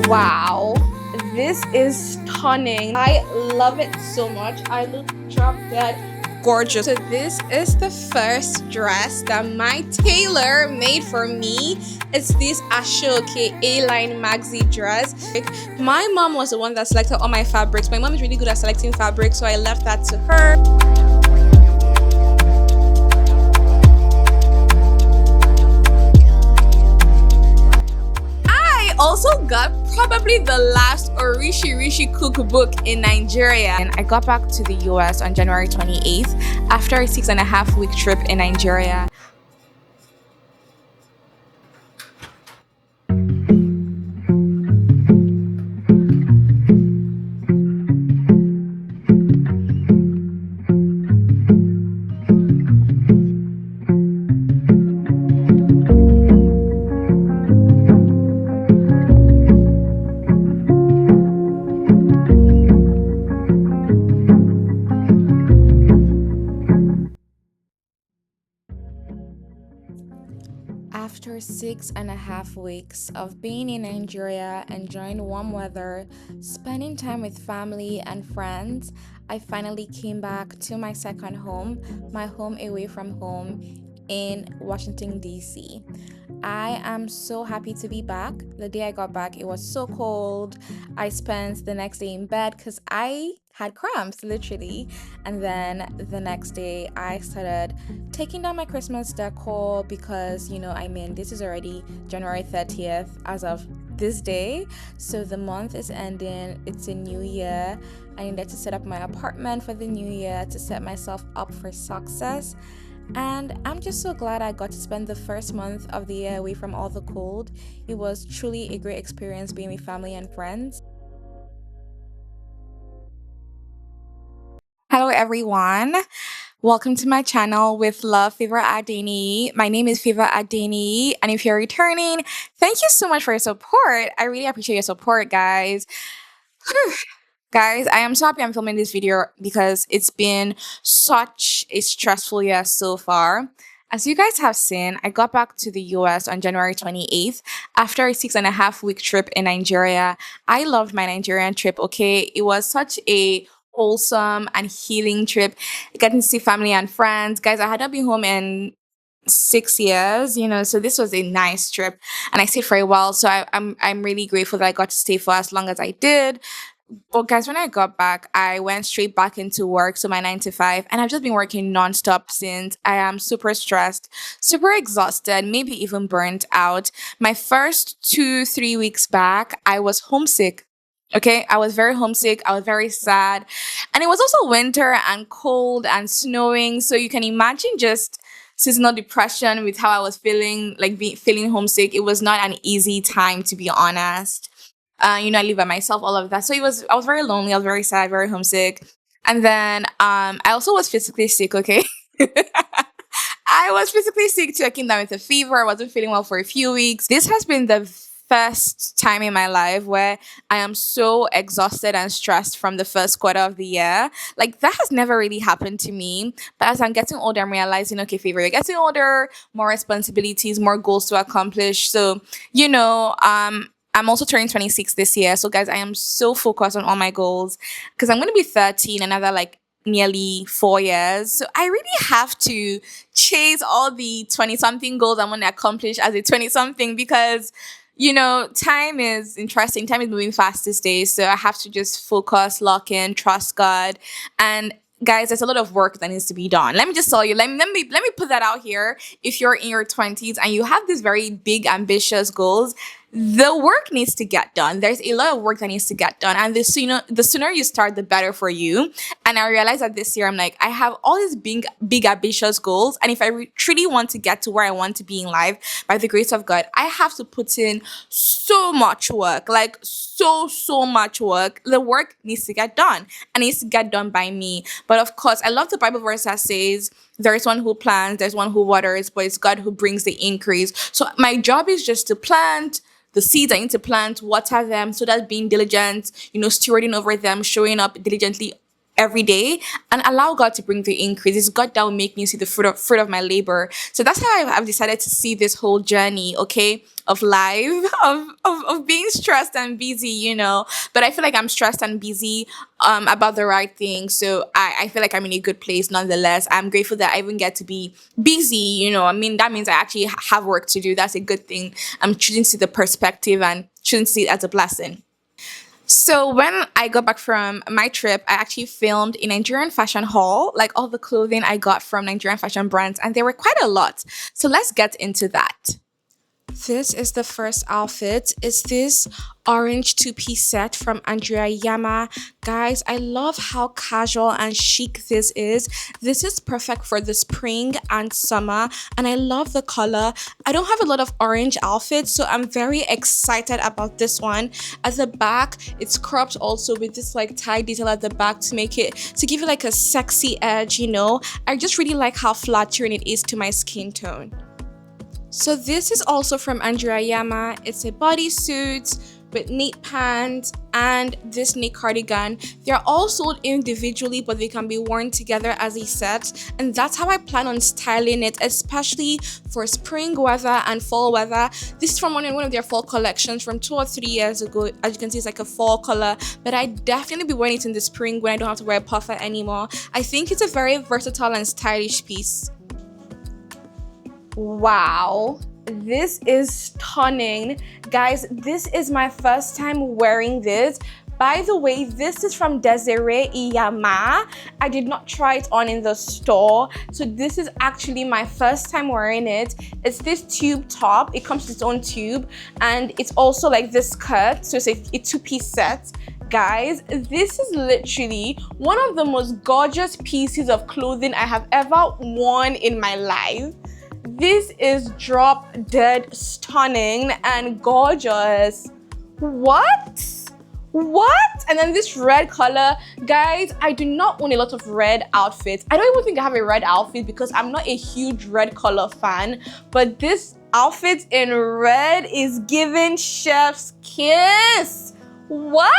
Wow, this is stunning. I love it so much. I look drop dead gorgeous. So this is the first dress that my tailor made for me. It's this Ashoke A-line maxi dress. Like, my mom was the one that selected all my fabrics. My mom is really good at selecting fabrics, so I left that to her. Also got probably the last Rishi cookbook in Nigeria, and I got back to the US on January 28th after a 6.5 week trip in Nigeria. After 6.5 weeks of being in Nigeria, enjoying warm weather, spending time with family and friends, I finally came back to my second home, my home away from home in Washington, D.C. I am so happy to be back. The day I got back, it was so cold. I spent the next day in bed because I had cramps, literally. And then the next day, I started taking down my Christmas decor because, this is already January 30th as of this day. So the month is ending. It's a new year. I needed to set up my apartment for the new year to set myself up for success. And I'm just so glad I got to spend the first month of the year away from all the cold. It was truly a great experience being with family and friends. Hello everyone. Welcome to my channel with love, Favour Adeni. My name is Favour Adeni, and if you're returning, thank you so much for your support. I really appreciate your support, guys. Guys, I am so happy I'm filming this video because it's been such a stressful year so far. As you guys have seen, I got back to the US on January 28th after a 6.5 week trip in Nigeria. I loved my Nigerian trip, okay? It was such a wholesome and healing trip. Getting to see family and friends. Guys, I had not been home in 6 years, so this was a nice trip and I stayed for a while. So I'm really grateful that I got to stay for as long as I did. But guys, when I got back, I went straight back into work, so my 9 to 5, and I've just been working nonstop since. I am super stressed, super exhausted, maybe even burnt out. My first 2, 3 weeks back, I was homesick. Okay, I was very homesick. I was very sad, and it was also winter and cold and snowing. So you can imagine just seasonal depression with how I was feeling, like feeling homesick. It was not an easy time, to be honest. I live by myself, all of that. So I was very lonely, I was very sad, very homesick. And then I also was physically sick, okay? I was physically sick too. I came down with a fever. I wasn't feeling well for a few weeks. This has been the first time in my life where I am so exhausted and stressed from the first quarter of the year. Like, that has never really happened to me. But as I'm getting older, I'm realizing, okay, Favor, you're getting older, more responsibilities, more goals to accomplish. So, I'm also turning 26 this year. So, guys, I am so focused on all my goals because I'm going to be 30 in another like nearly 4 years. So, I really have to chase all the 20 something goals I want to accomplish as a 20 something because, time is interesting. Time is moving fast these days. So, I have to just focus, lock in, trust God. And guys, there's a lot of work that needs to be done. Let me just tell you, let me put that out here. If you're in your 20s and you have these very big ambitious goals, the work needs to get done. There's a lot of work that needs to get done, and the sooner you start, the better for you. And I realized that this year, I'm like, I have all these big ambitious goals, and if I truly want to get to where I want to be in life, by the grace of God, I have to put in so much work, like so much work. The work needs to get done, and it needs to get done by me. But of course, I love the Bible verse that says, there is one who plants, there's one who waters, but it's God who brings the increase. So my job is just to plant the seeds I need to plant, water them, so that's being diligent, stewarding over them, showing up diligently every day and allow God to bring the increase. It's God that will make me see the fruit of my labor. So that's how I've decided to see this whole journey, okay, of life, of being stressed and busy, But I feel like I'm stressed and busy about the right thing. So I feel like I'm in a good place nonetheless. I'm grateful that I even get to be busy, I mean, that means I actually have work to do. That's a good thing. I'm choosing to see the perspective and choosing to see it as a blessing. So when I got back from my trip, I actually filmed a Nigerian fashion haul, like all the clothing I got from Nigerian fashion brands, and there were quite a lot. So let's get into that. This is the first outfit. It's this orange two-piece set from Andrea Yama. Guys, I love how casual and chic this is. This is perfect for the spring and summer, and I love the color. I don't have a lot of orange outfits, so I'm very excited about this one. At the back, it's cropped also with this like tie detail at the back to give it like a sexy edge, I just really like how flattering it is to my skin tone. So this is also from Andrea Yama. It's a bodysuit with neat pants and this neat cardigan. They're all sold individually, but they can be worn together as a set. And that's how I plan on styling it, especially for spring weather and fall weather. This is from one of their fall collections from 2 or 3 years ago. As you can see, it's like a fall color, but I definitely be wearing it in the spring when I don't have to wear a puffer anymore. I think it's a very versatile and stylish piece. Wow, this is stunning. Guys, this is my first time wearing this. By the way, this is from Desiree Iyama. I did not try it on in the store. So this is actually my first time wearing it. It's this tube top. It comes with its own tube. And it's also like this skirt. So it's a two-piece set. Guys, this is literally one of the most gorgeous pieces of clothing I have ever worn in my life. This is drop dead stunning and gorgeous. What? And then this red color. Guys, I do not own a lot of red outfits. I don't even think I have a red outfit because I'm not a huge red color fan. But this outfit in red is giving chef's kiss. What?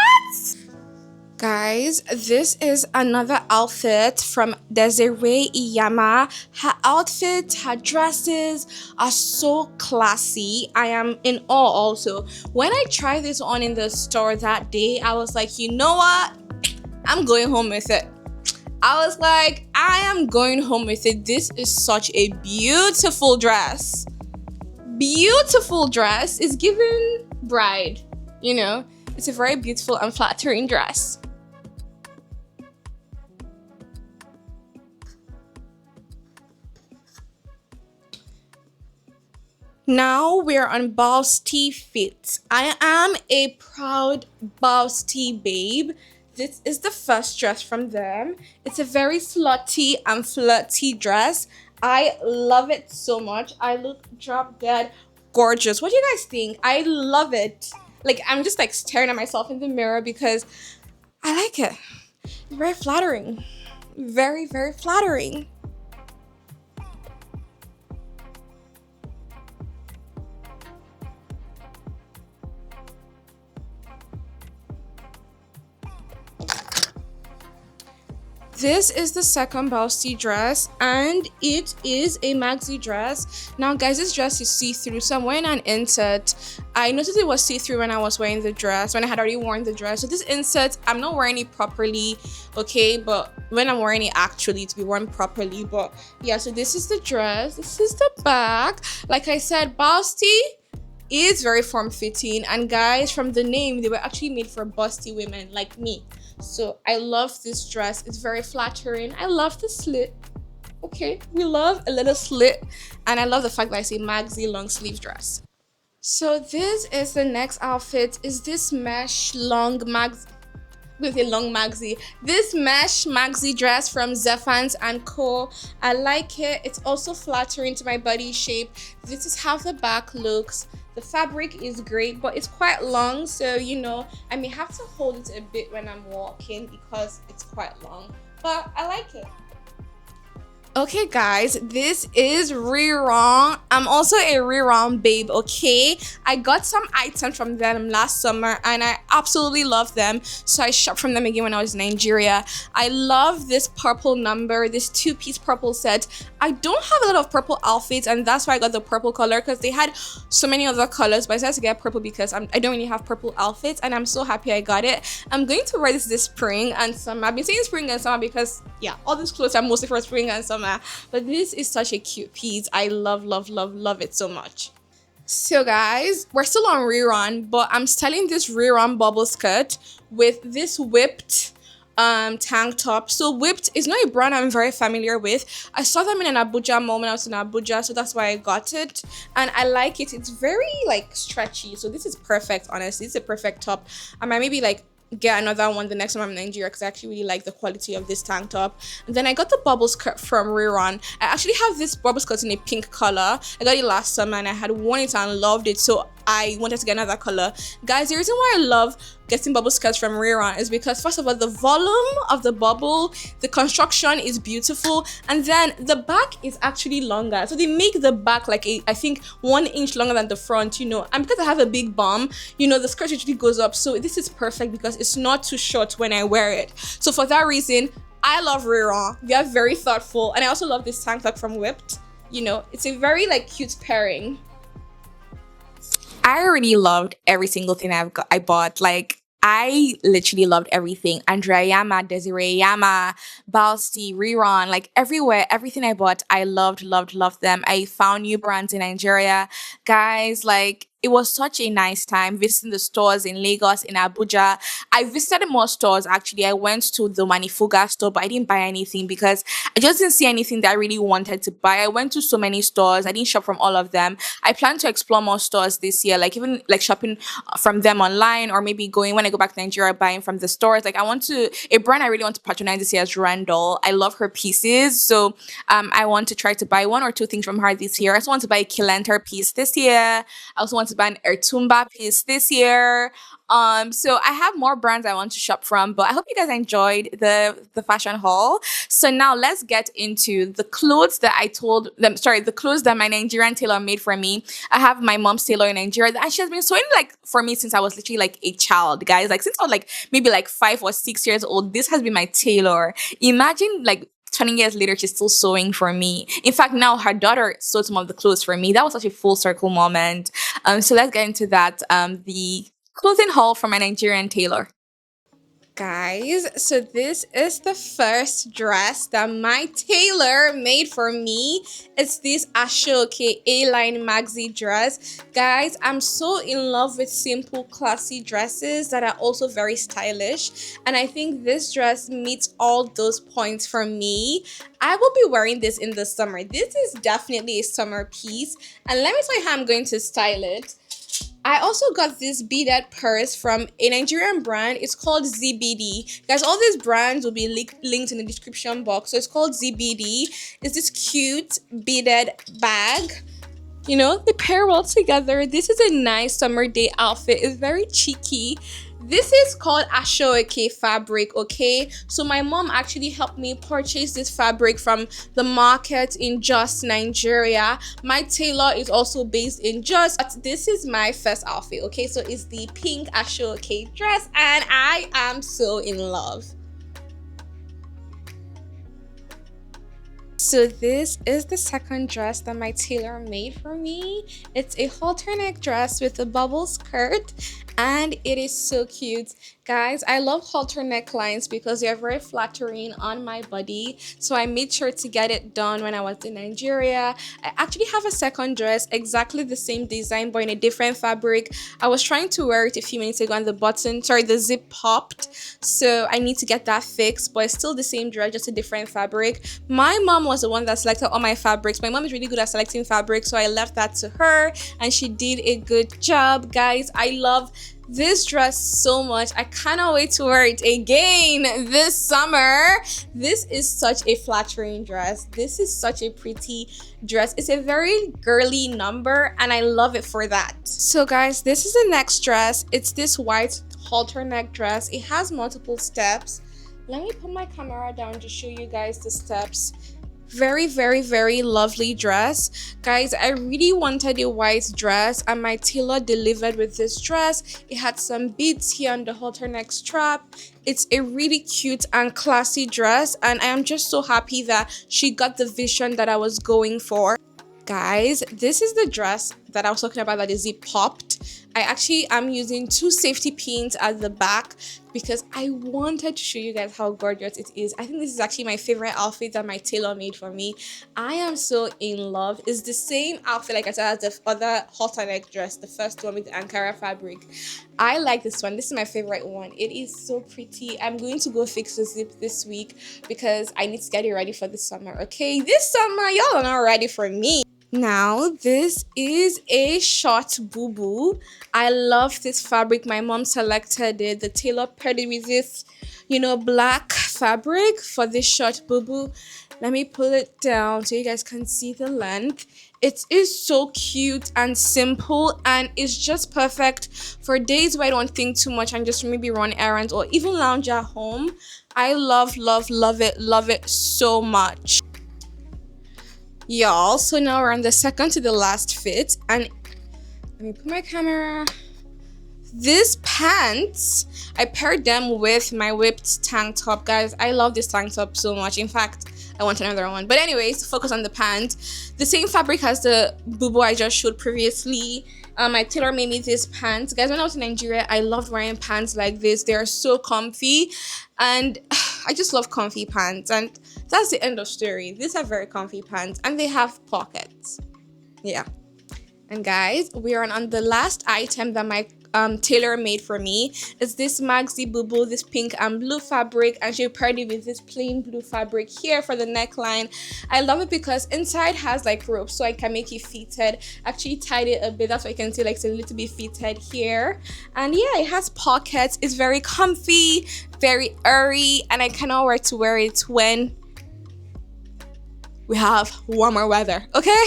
Guys, this is another outfit from Desiree Iyama. Her outfits, her dresses are so classy. I am in awe also. When I tried this on in the store that day, I was like, you know what? I'm going home with it. I was like, I am going home with it. This is such a beautiful dress. Beautiful dress. It's giving bride, It's a very beautiful and flattering dress. Now we're on Boss T Fit. I am a proud Boss T babe. This is the first dress from them. It's a very slutty and flirty dress. I love it so much. I look drop dead gorgeous. What do you guys think? I love it. Like, I'm just like staring at myself in the mirror because I like it. Very flattering. Very, very flattering. This is the second Bousty dress, and it is a maxi dress. Now, guys, this dress is see-through, so I'm wearing an insert. I noticed it was see-through when I was wearing the dress, when I had already worn the dress. So this insert, I'm not wearing it properly, okay? But when I'm wearing it actually to be worn properly. But yeah, so this is the dress. This is the back. Like I said, Bousty is very form-fitting, and guys, from the name, they were actually made for busty women like me. So I love this dress. It's very flattering. I love the slit. Okay, we love a little slit, and I love the fact that I say maxi long sleeve dress. So this is the next outfit. Is this mesh long maxi with a long maxi? This mesh maxi dress from Zephans and Co. I like it. It's also flattering to my body shape. This is how the back looks. The fabric is great, but it's quite long, so I may have to hold it a bit when I'm walking because it's quite long, but I like it. Okay, guys, this is rerun. I'm also a rerun babe, okay? I got some items from them last summer and I absolutely love them. So I shopped from them again when I was in Nigeria. I love this purple number, this two-piece purple set. I don't have a lot of purple outfits and that's why I got the purple color because they had so many other colors, but I decided to get purple because I don't really have purple outfits and I'm so happy I got it. I'm going to wear this spring and summer. I've been saying spring and summer because, yeah, all these clothes are mostly for spring and summer. But this is such a cute piece. I love it so much. So guys, we're still on rerun, but I'm styling this rerun bubble skirt with this whipped tank top. So whipped is not a brand I'm very familiar with. I saw them in an Abuja mall when I was in Abuja, so that's why I got it and I like it. It's very like stretchy, so this is perfect. Honestly, it's a perfect top. I might maybe like get another one the next time I'm in Nigeria because I actually really like the quality of this tank top. And then I got the bubble skirt from Rerun. I actually have this bubble skirt in a pink color. I got it last summer and I had worn it and loved it, so I wanted to get another color. Guys, the reason why I love getting bubble skirts from Rerun is because first of all, the volume of the bubble, the construction is beautiful, and then the back is actually longer. So they make the back like I think 1 inch longer than the front, you know. And because I have a big bum, you know, the skirt usually goes up. So this is perfect because it's not too short when I wear it. So for that reason, I love Rerun. They are very thoughtful. And I also love this tank top from Whipped. You know, it's a very like cute pairing. I already loved every single thing I bought. Like, I literally loved everything. Andrea Yama, Desiree Yama, Balsti, Rerun, like everywhere, everything I bought, I loved them. I found new brands in Nigeria. Guys, like, it was such a nice time visiting the stores in Lagos, in Abuja. I visited more stores actually. I went to the Manifuga store, but I didn't buy anything because I just didn't see anything that I really wanted to buy. I went to so many stores. I didn't shop from all of them. I plan to explore more stores this year, like even like shopping from them online or maybe going when I go back to Nigeria, buying from the stores. Like a brand I really want to patronize this year is Randall. I love her pieces. So I want to try to buy 1 or 2 things from her this year. I also want to buy a Kilenter piece this year. I also want to buy an Ertumba piece this year. So I have more brands I want to shop from, but I hope you guys enjoyed the fashion haul. So now let's get into the clothes that the clothes that my Nigerian tailor made for me. I have my mom's tailor in Nigeria, and she has been sewing like for me since I was literally like a child, guys. Like since I was like maybe like 5 or 6 years old, this has been my tailor. Imagine like 20 years later, she's still sewing for me. In fact, now her daughter sewed some of the clothes for me. That was such a full circle moment. So let's get into that. The clothing haul from a Nigerian tailor. Guys, so this is the first dress that my tailor made for me. It's this Ashoke A-line maxi dress. Guys, I'm so in love with simple, classy dresses that are also very stylish. And I think this dress meets all those points for me. I will be wearing this in the summer. This is definitely a summer piece. And let me tell you how I'm going to style it. I also got this beaded purse from a Nigerian brand. It's called ZBD. Guys, all these brands will be linked in the description box. So it's called ZBD. It's this cute beaded bag. You know, they pair well together. This is a nice summer day outfit. It's very cheeky. This is called Ashoke fabric, okay? So my mom actually helped me purchase this fabric from the market in Jos, Nigeria. My tailor is also based in Jos. But this is my first outfit, okay? So it's the pink Ashoke dress and I am so in love. So this is the second dress that my tailor made for me. It's a halter neck dress with a bubble skirt and it is so cute. Guys, I love halter necklines because they are very flattering on my body. So I made sure to get it done when I was in Nigeria. I actually have a second dress, exactly the same design but in a different fabric. I was trying to wear it a few minutes ago and the zip popped. So I need to get that fixed, but it's still the same dress, just a different fabric. My mom was the one that selected all my fabrics. My mom is really good at selecting fabrics, so I left that to her and she did a good job. Guys, I love this dress so much. I cannot wait to wear it again this summer. This is such a flattering dress. This is such a pretty dress. It's a very girly number and I love it for that. So guys, this is the next dress. It's this white halter neck dress. It has multiple steps. Let me put my camera down to show you guys the steps. Very, very, very lovely dress. Guys, I really wanted a white dress and my tailor delivered with this dress. It had some beads here on the halter neck strap. It's a really cute and classy dress, and I am just so happy that she got the vision that I was going for. Guys, this is the dress that I was talking about that the zip popped. I actually am using 2 safety pins at the back because I wanted to show you guys how gorgeous it is. I think this is actually my favorite outfit that my tailor made for me. I am so in love. It's the same outfit like I said as the other halter neck dress, the first one with the Ankara fabric. I like this one. This is my favorite one. It is so pretty. I'm going to go fix the zip this week because I need to get it ready for the summer. Okay, this summer y'all are not ready for me. Now, this is a short boo-boo. I love this fabric. My mom selected it. The tailor paired it with this, black fabric for this short boo-boo. Let me pull it down so you guys can see the length. It is so cute and simple, and it's just perfect for days where I don't think too much and just maybe run errands or even lounge at home. I love, love, love it so much. Y'all, so now we're on the second to the last fit, and let me put my camera. These pants, I paired them with my whipped tank top. Guys, I love this tank top so much. In fact, I want another one. But anyways, focus on the pants. The same fabric as the boo-boo I just showed previously. My tailor made me these pants. Guys, when I was in Nigeria, I loved wearing pants like this. They are so comfy, and I just love comfy pants, and that's the end of story. These are very comfy pants, and they have pockets. Yeah. And guys, we are on the last item that my tailor made for me. It's this maxi boo-boo, this pink and blue fabric, and she paired it with this plain blue fabric here for the neckline. I love it because inside has like rope, so I can make it fitted. Actually tied it a bit, that's why you can see like it's a little bit fitted here. And yeah, it has pockets. It's very comfy, very airy, and I cannot wait to wear it when we have warmer weather. Okay.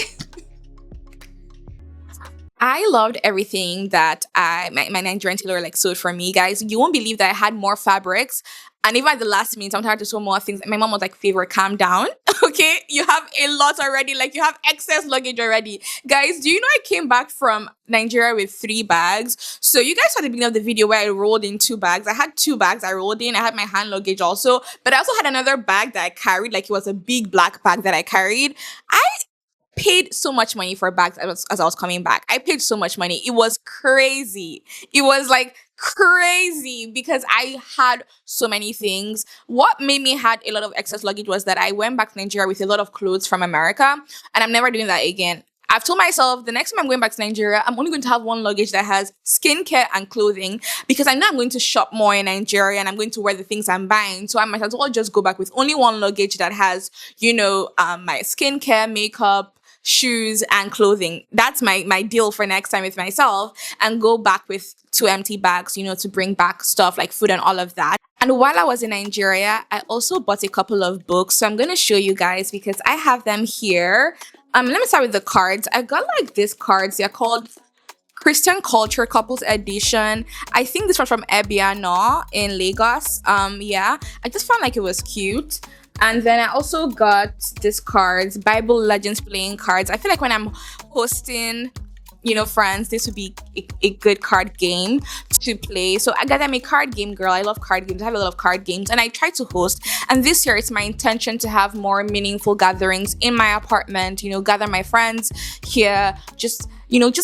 I loved everything that my Nigerian tailor like sewed for me, guys. You won't believe that I had more fabrics, and even at the last minute, I'm tired to sew more things. My mom was like, "Favour, calm down, okay? You have a lot already. Like you have excess luggage already, guys. Do you know I came back from Nigeria with 3 bags? So you guys saw the beginning of the video where I rolled in 2 bags. I had 2 bags I rolled in. I had my hand luggage also, but I also had another bag that I carried. Like it was a big black bag that I carried. I paid so much money for bags as I was coming back. I paid so much money. It was crazy. It was like crazy because I had so many things. What made me had a lot of excess luggage was that I went back to Nigeria with a lot of clothes from America, and I'm never doing that again. I've told myself the next time I'm going back to Nigeria, I'm only going to have one luggage that has skincare and clothing because I know I'm going to shop more in Nigeria and I'm going to wear the things I'm buying. So I might as well just go back with only one luggage that has, my skincare, makeup, shoes, and clothing. That's my deal for next time with myself, and go back with 2 empty bags, to bring back stuff like food and all of that. And while I was in Nigeria, I also bought a couple of books. So I'm going to show you guys because I have them here. Let me start with the cards. I got like these cards. They're called Christian Culture Couples Edition. I think this was from Ebiano in Lagos. Yeah, I just found like it was cute. And then I also got these cards, Bible Legends playing cards. I feel like when I'm hosting, friends, this would be a good card game to play. So I got them a card game girl. I love card games. I have a lot of card games, and I try to host. And this year, it's my intention to have more meaningful gatherings in my apartment. Gather my friends here, just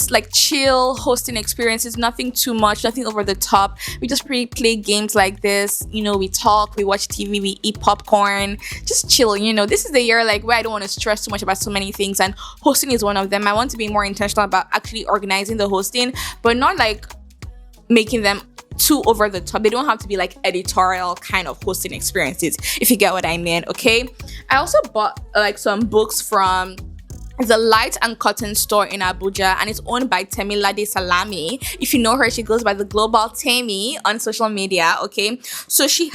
like chill hosting experiences, nothing too much, nothing over the top. We just play games like this. We talk, we watch TV, we eat popcorn, just chill. This is the year like where I don't want to stress too much about so many things, and hosting is one of them. I want to be more intentional about actually organizing the hosting, but not like making them too over the top. They don't have to be like editorial kind of hosting experiences, if you get what I mean. Okay. I also bought like some books from the Light and Cotton store in Abuja, and it's owned by Temilade Salami. If you know her, she goes by the Global Temi on social media. Okay, so she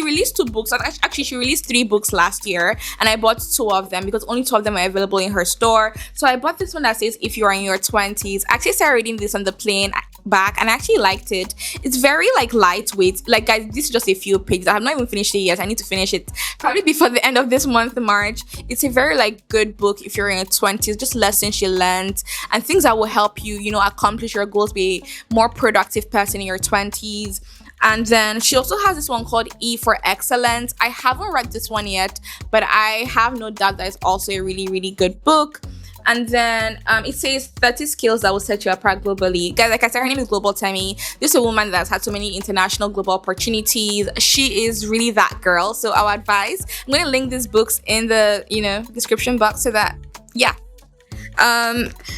released 2 books. Actually, she released 3 books last year, and I bought 2 of them because only 2 of them are available in her store. So I bought this one that says "If You Are in Your 20s." I actually started reading this on the plane. back and I actually liked it. It's very like lightweight. Like guys, this is just a few pages. I have not even finished it yet. I need to finish it probably before the end of this month, March. It's a very like good book if you're in your 20s, just lessons you learned and things that will help you, you know, accomplish your goals, be a more productive person in your 20s. And then she also has this one called E for Excellence. I haven't read this one yet, but I have no doubt that it's also a really, really good book. And then it says 30 skills that will set you apart globally. Guys, like I said, her name is Global Temi. This is a woman that's had so many international global opportunities. She is really that girl. So our advice, I'm going to link these books in the, you know, description box so that, yeah.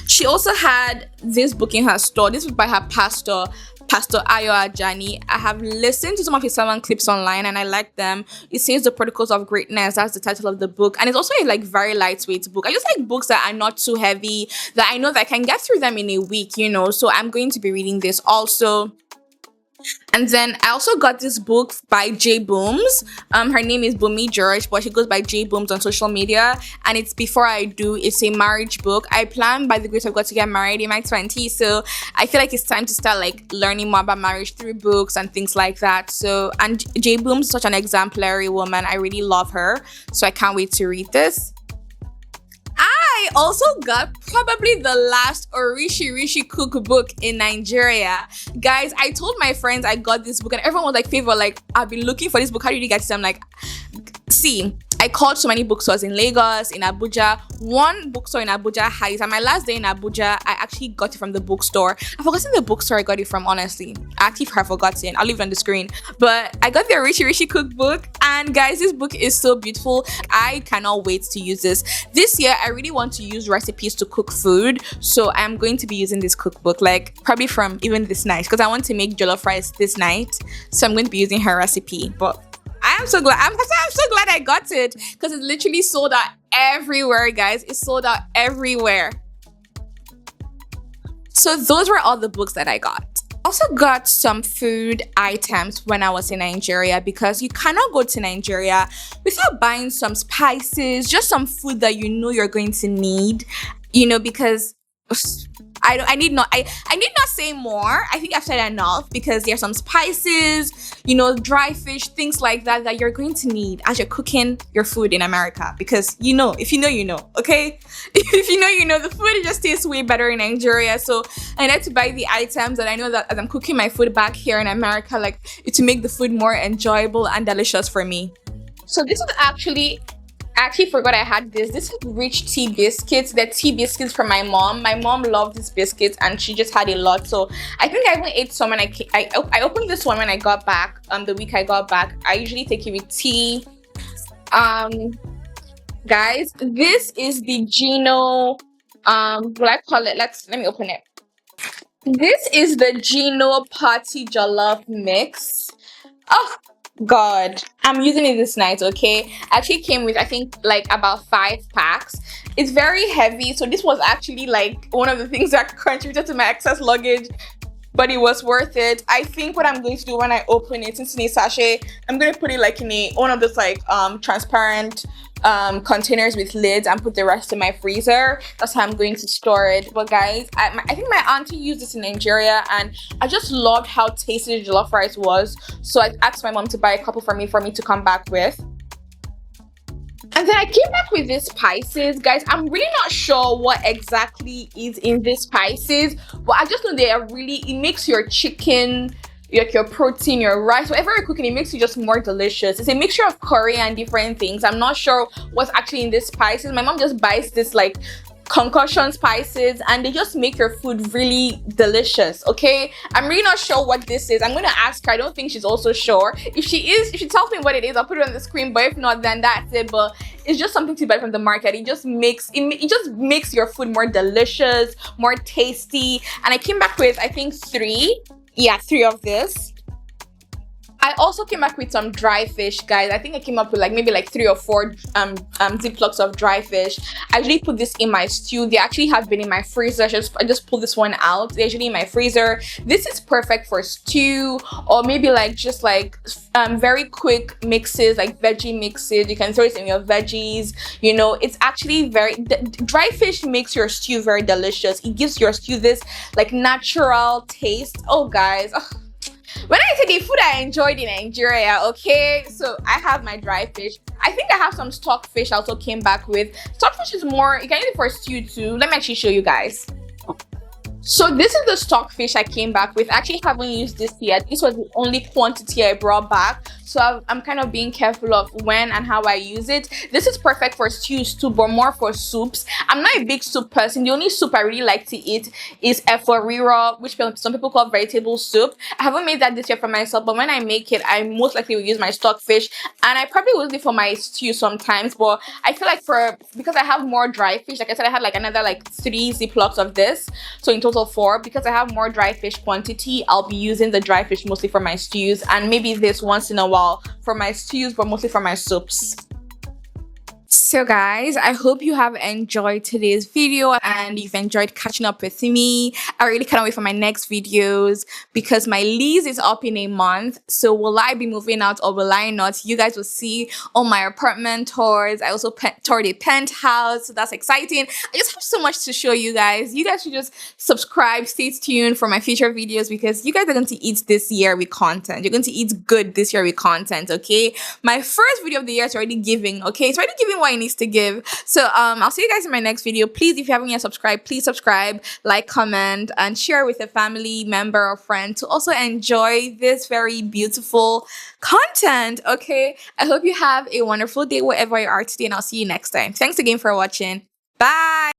She also had this book in her store. This was by her Pastor Ayo Ajani. I have listened to some of his sermon clips online and I like them. It says The Protocols of Greatness. That's the title of the book. And it's also a like very lightweight book. I just like books that are not too heavy, that I know that I can get through them in a week, you know. So I'm going to be reading this also. And then I also got this book by J Booms. Her name is Bumi George, but she goes by J Booms on social media. And it's Before I Do. It's a marriage book. I plan by the grace of God to get married in my 20s. So I feel like it's time to start like learning more about marriage through books and things like that. So, and J Booms is such an exemplary woman. I really love her. So I can't wait to read this. I also got probably the last Rishi cookbook in Nigeria. Guys, I told my friends I got this book and everyone was like, Favour, like, I've been looking for this book. How did you get it? I'm like, see, I called so many bookstores in Lagos, in Abuja. One bookstore in Abuja had it. And my last day in Abuja, I actually got it from the bookstore. I've forgotten the bookstore I got it from, honestly. I actually have forgotten. I'll leave it on the screen. But I got the Rishi cookbook. And guys, this book is so beautiful. I cannot wait to use this. This year, I really want to use recipes to cook food. So I'm going to be using this cookbook, like probably from even this night. Because I want to make jollof rice this night. So I'm going to be using her recipe. But I'm so glad. I'm so glad I got it because it's literally sold out everywhere, guys. It's sold out everywhere. So those were all the books that I got. Also got some food items when I was in Nigeria because you cannot go to Nigeria without buying some spices, just some food that you know you're going to need, you know, because I need not say more. I think I've said enough because there's some spices, you know, dry fish, things like that that you're going to need as you're cooking your food in America. Because you know, if you know, you know, okay? If you know, you know, the food just tastes way better in Nigeria. So I need to buy the items that I know that as I'm cooking my food back here in America, like to make the food more enjoyable and delicious for me. So this is I actually forgot I had this. This is rich tea biscuits. They're tea biscuits from my mom. My mom loved these biscuits and she just had a lot. So I think I even ate some when I opened this one when I got back. The week I got back. I usually take it with tea. Guys, this is the Gino. What I call it? Let me open it. This is the Gino Party Jollof Mix. Oh God, I'm using it this night, okay? Actually came with, I think, like about 5 packs. It's very heavy, so this was actually like one of the things that contributed to my excess luggage, but it was worth it. I think what I'm going to do when I open it, since it's a sachet, I'm going to put it like in one of those like transparent containers with lids and put the rest in my freezer. That's how I'm going to store it. But guys, I think my auntie used this in Nigeria and I just loved how tasty the jollof rice was. So I asked my mom to buy a couple for me to come back with. And then I came back with these spices. Guys, I'm really not sure what exactly is in these spices, but I just know they are really, it makes your chicken, like your protein, your rice, whatever you're cooking, it makes it just more delicious. It's a mixture of curry and different things. I'm not sure what's actually in these spices. My mom just buys this like concussion spices and they just make your food really delicious, okay? I'm really not sure what this is. I'm gonna ask her. I don't think she's also sure. If she tells me what it is, I'll put it on the screen, but if not, then that's it. But it's just something to buy from the market. It just makes your food more delicious, more tasty. And I came back with, I think, 3 of this. I also came back with some dry fish, guys. I think I came up with like maybe like 3 or 4 ziplocs of dry fish. I usually put this in my stew. They actually have been in my freezer. I just pulled this one out. They're usually in my freezer. This is perfect for stew, or maybe like just like very quick mixes, like veggie mixes. You can throw it in your veggies. You know, it's actually dry fish makes your stew very delicious. It gives your stew this like natural taste. Oh, guys. Ugh. When I say the food I enjoyed in Nigeria, okay, so I have my dry fish. I think I have some stock fish I also came back with. Stockfish is more, you can use it for stew too. Let me actually show you guys. So this is the stockfish I came back with. I actually haven't used this yet. This was the only quantity I brought back. So I'm kind of being careful of when and how I use it. This is perfect for stews too, but more for soups. I'm not a big soup person. The only soup I really like to eat is efforiro, which some people call vegetable soup. I haven't made that this year for myself, but when I make it, I most likely will use my stockfish. And I probably will use it for my stew sometimes, but I feel like because I have more dry fish, like I said, I had like another like 3 ziplocs of this. So in total 4, because I have more dry fish quantity, I'll be using the dry fish mostly for my stews, and maybe this once in a while for my stews, but mostly for my soups. So guys, I hope you have enjoyed today's video and you've enjoyed catching up with me. I really can't wait for my next videos because my lease is up in a month. So will I be moving out or will I not? You guys will see all my apartment tours. I also toured a penthouse, so that's exciting. I just have so much to show you guys. You guys should just subscribe, stay tuned for my future videos because you guys are going to eat this year with content. You're going to eat good this year with content, okay? My first video of the year is already giving, okay? It's already giving what it needs to give. So I'll see you guys in my next video. Please, if you haven't yet subscribed, please subscribe, like, comment, and share with a family member or friend to also enjoy this very beautiful content, okay? I hope you have a wonderful day wherever you are today, and I'll see you next time. Thanks again for watching. Bye!